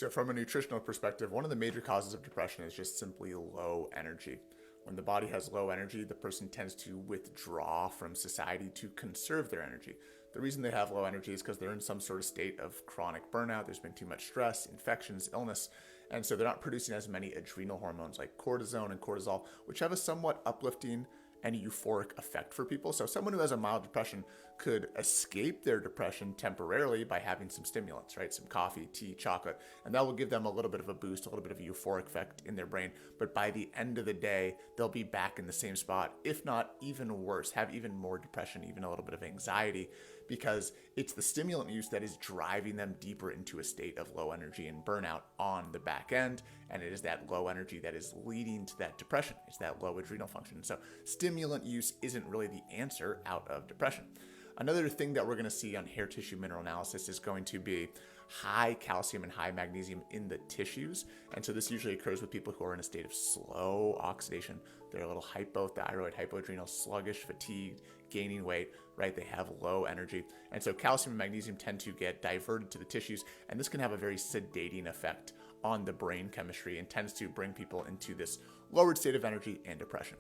So, from a nutritional perspective, one of the major causes of depression is just simply low energy. When the body has low energy, the person tends to withdraw from society to conserve their energy. The reason they have low energy is because they're in some sort of state of chronic burnout. There's been too much stress, infections, illness, and so they're not producing as many adrenal hormones like cortisone and cortisol, which have a somewhat uplifting and euphoric effect for people. So someone who has a mild depression could escape their depression temporarily by having some stimulants, right? Some coffee, tea, chocolate, and that will give them a little bit of a boost, a little bit of a euphoric effect in their brain. But by the end of the day, they'll be back in the same spot, if not even worse, have even more depression, even a little bit of anxiety, because it's the stimulant use that is driving them deeper into a state of low energy and burnout on the back end. And it is that low energy that is leading to that depression. It's that low adrenal function. So stimulant use isn't really the answer out of depression. Another thing that we're going to see on hair tissue mineral analysis is going to be high calcium and high magnesium in the tissues. And so this usually occurs with people who are in a state of slow oxidation. They're a little hypothyroid, hypoadrenal, sluggish, fatigued, gaining weight, right? They have low energy. And so calcium and magnesium tend to get diverted to the tissues, and this can have a very sedating effect on the brain chemistry and tends to bring people into this lowered state of energy and depression.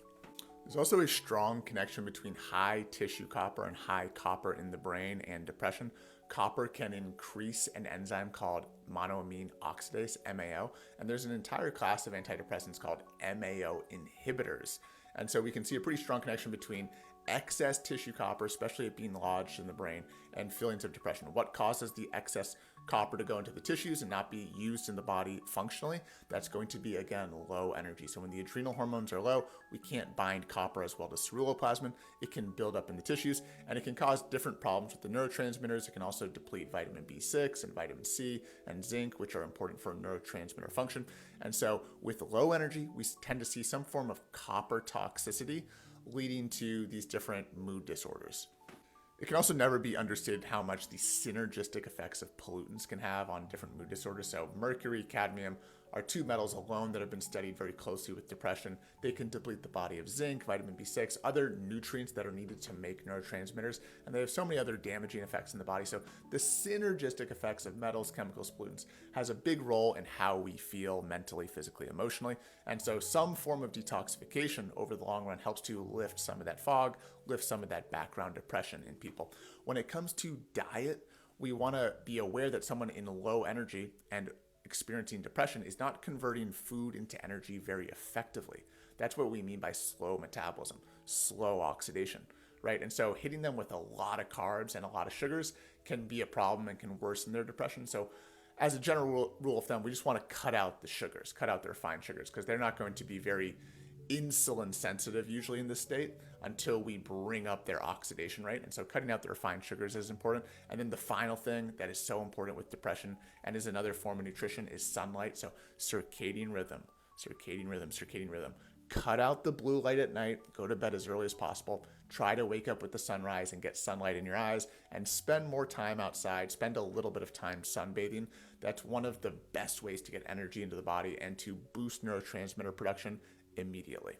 There's also a strong connection between high tissue copper and high copper in the brain and depression. Copper can increase an enzyme called monoamine oxidase, MAO, and there's an entire class of antidepressants called MAO inhibitors. And so we can see a pretty strong connection between excess tissue copper, especially it being lodged in the brain, and feelings of depression. What causes the excess copper to go into the tissues and not be used in the body functionally? That's going to be, again, low energy. So when the adrenal hormones are low, we can't bind copper as well to ceruloplasmin. It can build up in the tissues, and it can cause different problems with the neurotransmitters. It can also deplete vitamin B6 and vitamin C and zinc, which are important for neurotransmitter function. And so with low energy, we tend to see some form of copper toxicity, leading to these different mood disorders. It can also never be understated how much the synergistic effects of pollutants can have on different mood disorders. So mercury, cadmium are two metals alone that have been studied very closely with depression. They can deplete the body of zinc, vitamin B6, other nutrients that are needed to make neurotransmitters, and they have so many other damaging effects in the body. So the synergistic effects of metals, chemicals, pollutants has a big role in how we feel mentally, physically, emotionally. And so some form of detoxification over the long run helps to lift some of that fog, lift some of that background depression in people. When it comes to diet, we want to be aware that someone in low energy and experiencing depression is not converting food into energy very effectively. That's what we mean by slow metabolism, slow oxidation, right? And so hitting them with a lot of carbs and a lot of sugars can be a problem and can worsen their depression. So as a general rule of thumb, we just want to cut out the sugars, cut out the refined sugars, because they're not going to be very insulin sensitive usually in this state until we bring up their oxidation rate. And so cutting out the refined sugars is important. And then the final thing that is so important with depression and is another form of nutrition is sunlight. So circadian rhythm. Cut out the blue light at night, go to bed as early as possible, try to wake up with the sunrise and get sunlight in your eyes, and spend more time outside, spend a little bit of time sunbathing. That's one of the best ways to get energy into the body and to boost neurotransmitter production immediately.